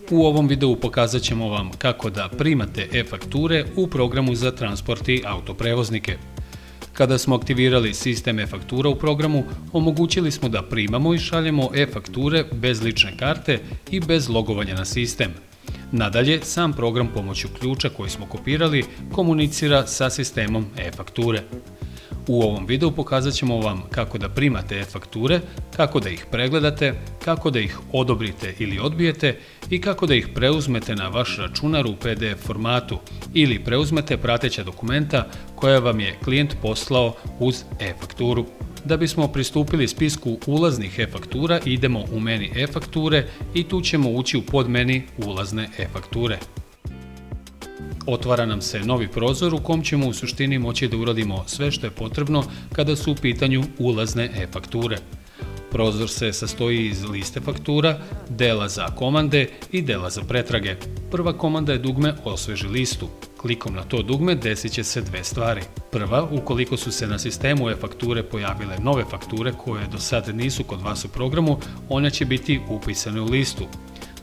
U ovom videu pokazat ćemo vam kako da primate e-fakture u programu za transport i autoprevoznike. Kada smo aktivirali sistem e-faktura u programu, omogućili smo da primamo i šaljemo e-fakture bez lične karte i bez logovanja na sistem. Nadalje, sam program pomoću ključa koji smo kopirali komunicira sa sistemom e-fakture. U ovom videu pokazat ćemo vam kako da primate e-fakture, kako da ih pregledate, kako da ih odobrite ili odbijete i kako da ih preuzmete na vaš računar u PDF formatu ili preuzmete prateća dokumenta koja vam je klijent poslao uz e-fakturu. Da bismo pristupili spisku ulaznih e-faktura, idemo u meni e-fakture i tu ćemo ući u podmeni ulazne e-fakture. Otvara nam se novi prozor u kom ćemo u suštini moći da uradimo sve što je potrebno kada su u pitanju ulazne e-fakture. Prozor se sastoji iz liste faktura, dela za komande i dela za pretrage. Prva komanda je dugme Osveži listu. Klikom na to dugme desit će se dve stvari. Prva, ukoliko su se na sistemu e-fakture pojavile nove fakture koje do sad nisu kod vas u programu, one će biti upisane u listu.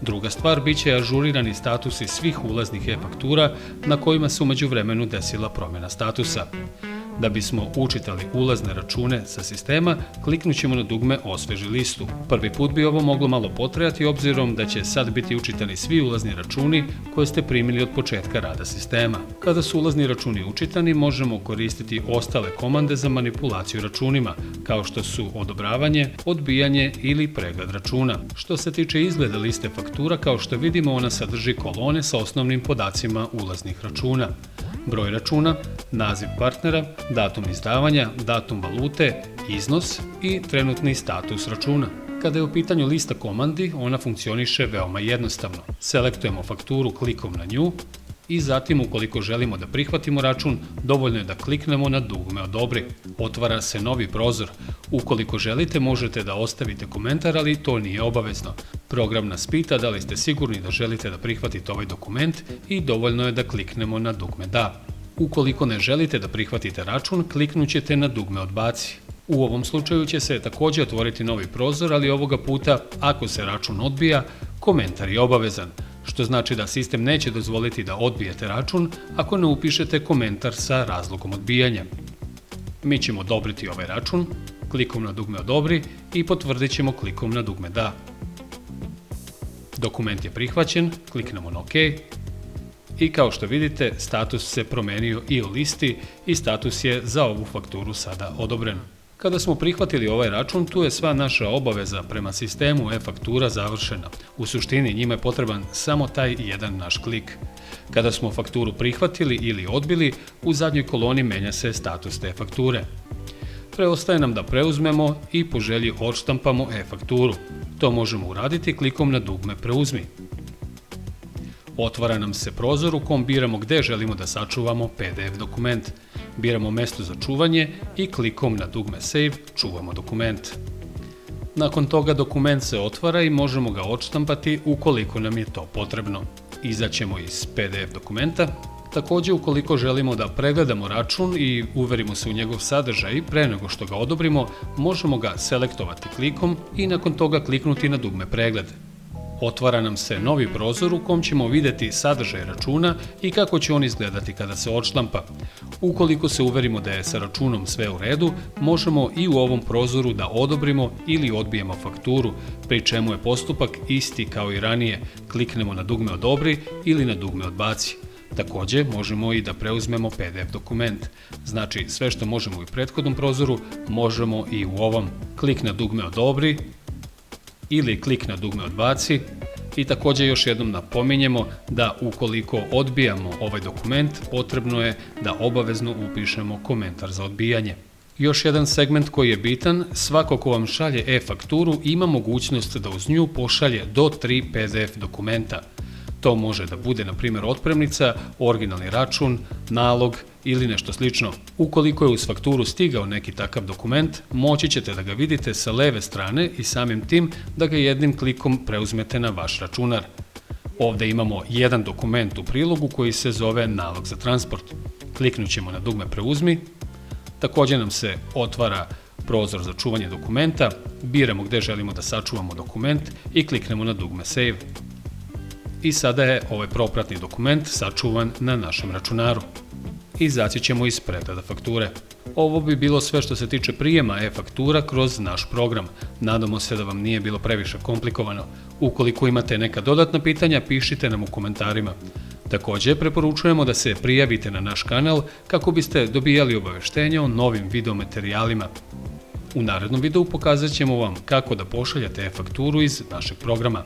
Druga stvar, bit će ažurirani statusi svih ulaznih e-faktura na kojima se u međuvremenu desila promjena statusa. Da bismo učitali ulazne račune sa sistema, kliknut ćemo na dugme Osveži listu. Prvi put bi ovo moglo malo potrajati obzirom da će sad biti učitani svi ulazni računi koje ste primili od početka rada sistema. Kada su ulazni računi učitani, možemo koristiti ostale komande za manipulaciju računima, kao što su odobravanje, odbijanje ili pregled računa. Što se tiče izgleda liste faktura, kao što vidimo, ona sadrži kolone sa osnovnim podacima ulaznih računa. Broj računa, naziv partnera, datum izdavanja, datum valute, iznos i trenutni status računa. Kada je u pitanju lista komandi, ona funkcioniše veoma jednostavno. Selektujemo fakturu klikom na nju i zatim, ukoliko želimo da prihvatimo račun, dovoljno je da kliknemo na dugme Odobri. Otvara se novi prozor. Ukoliko želite, možete da ostavite komentar, ali to nije obavezno. Program nas pita da li ste sigurni da želite da prihvatite ovaj dokument i dovoljno je da kliknemo na dugme Da. Ukoliko ne želite da prihvatite račun, kliknut ćete na dugme Odbaci. U ovom slučaju će se također otvoriti novi prozor, ali ovoga puta, ako se račun odbija, komentar je obavezan, što znači da sistem neće dozvoliti da odbijete račun ako ne upišete komentar sa razlogom odbijanja. Mi ćemo odobriti ovaj račun, klikom na dugme Odobri i potvrdit ćemo klikom na dugme Da. Dokument je prihvaćen, kliknemo na OK i kao što vidite, status se promenio i u listi i status je za ovu fakturu sada odobren. Kada smo prihvatili ovaj račun, tu je sva naša obaveza prema sistemu e-faktura završena. U suštini njima je potreban samo taj jedan naš klik. Kada smo fakturu prihvatili ili odbili, u zadnjoj koloni menja se status te fakture. Preostaje nam da preuzmemo i po želji odštampamo e-fakturu. To možemo uraditi klikom na dugme Preuzmi. Otvara nam se prozor u kom biramo gde želimo da sačuvamo PDF dokument. Biramo mesto za čuvanje i klikom na dugme Save čuvamo dokument. Nakon toga dokument se otvara i možemo ga odštampati ukoliko nam je to potrebno. Izaćemo iz PDF dokumenta. Također, ukoliko želimo da pregledamo račun i uverimo se u njegov sadržaj pre nego što ga odobrimo, možemo ga selektovati klikom i nakon toga kliknuti na dugme Pregled. Otvara nam se novi prozor u kom ćemo vidjeti sadržaj računa i kako će on izgledati kada se odštampa. Ukoliko se uverimo da je sa računom sve u redu, možemo i u ovom prozoru da odobrimo ili odbijemo fakturu, pri čemu je postupak isti kao i ranije. Kliknemo na dugme Odobri ili na dugme Odbaci. Također, možemo i da preuzmemo PDF dokument. Znači, sve što možemo u prethodnom prozoru, možemo i u ovom. Klik na dugme Odobri ili klik na dugme Odbaci i također još jednom napominjemo da ukoliko odbijamo ovaj dokument, potrebno je da obavezno upišemo komentar za odbijanje. Još jedan segment koji je bitan, svako ko vam šalje e-fakturu ima mogućnost da uz nju pošalje do 3 PDF dokumenta. To može da bude, na primjer, otpremnica, originalni račun, nalog ili nešto slično. Ukoliko je uz fakturu stigao neki takav dokument, moći ćete da ga vidite sa leve strane i samim tim da ga jednim klikom preuzmete na vaš računar. Ovdje imamo jedan dokument u prilogu koji se zove nalog za transport. Kliknut ćemo na dugme Preuzmi. Također nam se otvara prozor za čuvanje dokumenta, biramo gdje želimo da sačuvamo dokument i kliknemo na dugme Save. I sada je ovaj propratni dokument sačuvan na našem računaru. Izaći ćemo iz pregleda fakture. Ovo bi bilo sve što se tiče prijema e-faktura kroz naš program. Nadamo se da vam nije bilo previše komplikovano. Ukoliko imate neka dodatna pitanja, pišite nam u komentarima. Također, preporučujemo da se prijavite na naš kanal kako biste dobijali obaveštenja o novim videomaterijalima. U narednom videu pokazat ćemo vam kako da pošaljete e-fakturu iz našeg programa.